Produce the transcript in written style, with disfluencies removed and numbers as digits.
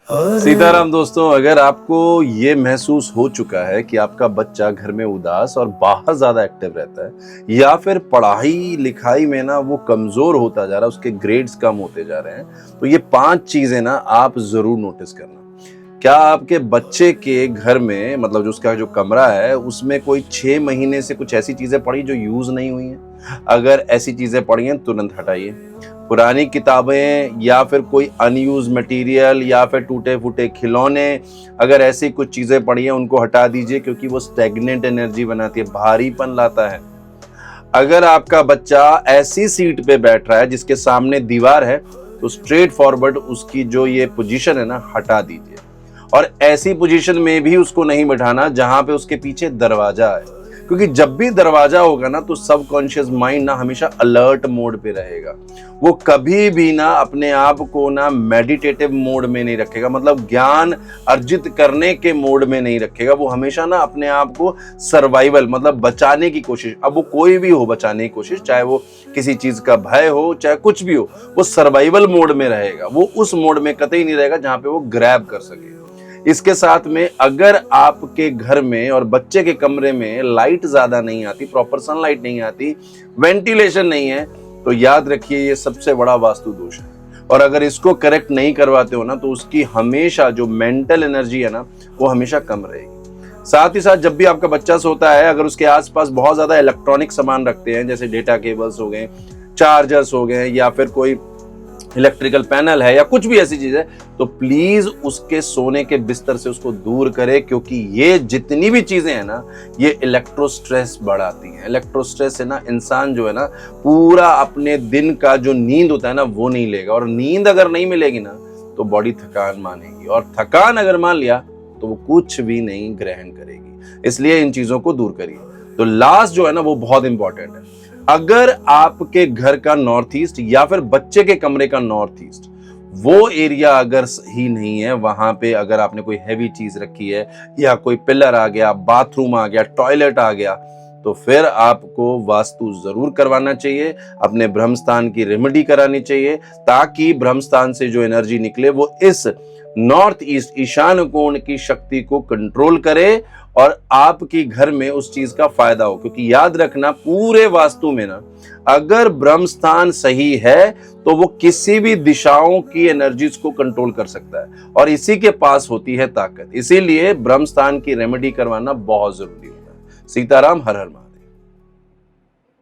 सीताराम दोस्तों, अगर आपको ये महसूस हो चुका है कि आपका बच्चा घर में उदास और बाहर ज्यादा एक्टिव रहता है या फिर पढ़ाई लिखाई में ना वो कमजोर होता जा रहा है, उसके ग्रेड्स कम होते जा रहे हैं, तो ये 5 चीजें ना आप जरूर नोटिस करना। क्या आपके बच्चे के घर में मतलब जो उसका जो कमरा है उसमें कोई 6 महीने से कुछ ऐसी चीजें पड़ी जो यूज नहीं हुई हैं? अगर ऐसी चीजें पड़ी हैं तुरंत हटाइए। पुरानी किताबें या फिर कोई अनयूज मटेरियल या फिर टूटे फूटे खिलौने, अगर ऐसी कुछ चीजें पड़ी हैं उनको हटा दीजिए, क्योंकि वो स्टेगनेंट एनर्जी बनाती है, भारीपन लाता है। अगर आपका बच्चा ऐसी सीट पे बैठ रहा है जिसके सामने दीवार है, तो स्ट्रेट फॉरवर्ड उसकी जो ये पोजीशन है ना हटा दीजिए। और ऐसी पोजीशन में भी उसको नहीं बैठाना जहां पे उसके पीछे दरवाजा है, क्योंकि जब भी दरवाजा होगा ना तो सबकॉन्शियस माइंड ना हमेशा अलर्ट मोड पे रहेगा। वो कभी भी ना अपने आप को ना मेडिटेटिव मोड में नहीं रखेगा, मतलब ज्ञान अर्जित करने के मोड में नहीं रखेगा। वो हमेशा ना अपने आप को सर्वाइवल मतलब बचाने की कोशिश, अब वो कोई भी हो बचाने की कोशिश, चाहे वो किसी चीज का भय हो चाहे कुछ भी हो, वो सर्वाइवल मोड में रहेगा। वो उस मोड में कतई नहीं रहेगा जहां पे वो ग्रैब कर सके। इसके साथ में अगर आपके घर में और बच्चे के कमरे में लाइट ज्यादा नहीं आती, प्रॉपर सनलाइट नहीं आती, वेंटिलेशन नहीं है, तो याद रखिए ये सबसे बड़ा वास्तु दोष है। और अगर इसको करेक्ट नहीं करवाते हो ना तो उसकी हमेशा जो मेंटल एनर्जी है ना वो हमेशा कम रहेगी। साथ ही साथ जब भी आपका बच्चा सोता है, अगर उसके आसपास बहुत ज्यादा इलेक्ट्रॉनिक सामान रखते हैं, जैसे डेटा केबल्स हो गए, चार्जर्स हो गए, या फिर कोई इलेक्ट्रिकल पैनल है या कुछ भी ऐसी चीज है, तो प्लीज उसके सोने के बिस्तर से उसको दूर करें, क्योंकि ये जितनी भी चीजें हैं ना ये इलेक्ट्रो स्ट्रेस बढ़ाती हैं। इलेक्ट्रो स्ट्रेस से ना इंसान जो है ना पूरा अपने दिन का जो नींद होता है ना वो नहीं लेगा, और नींद अगर नहीं मिलेगी ना तो बॉडी थकान मानेगी, और थकान अगर मान लिया तो वो कुछ भी नहीं ग्रहण करेगी। इसलिए इन चीजों को दूर करिए। तो लास्ट जो है ना वो बहुत इंपॉर्टेंट है। अगर आपके घर का नॉर्थ ईस्ट या फिर बच्चे के कमरे का नॉर्थ ईस्ट वो एरिया अगर सही नहीं है, वहां पे अगर आपने कोई हैवी चीज रखी है या कोई पिलर आ गया, बाथरूम आ गया, टॉयलेट आ गया, तो फिर आपको वास्तु जरूर करवाना चाहिए। अपने ब्रह्मस्थान की रेमेडी करानी चाहिए, ताकि ब्रह्मस्थान से जो एनर्जी निकले वो इस नॉर्थ ईस्ट ईशान कोण की शक्ति को कंट्रोल करे और आपकी घर में उस चीज का फायदा हो। क्योंकि याद रखना पूरे वास्तु में ना अगर ब्रह्मस्थान सही है तो वो किसी भी दिशाओं की एनर्जीज को कंट्रोल कर सकता है, और इसी के पास होती है ताकत। इसीलिए ब्रह्मस्थान की रेमेडी करवाना बहुत जरूरी होता है। सीताराम, हर हर महादेव।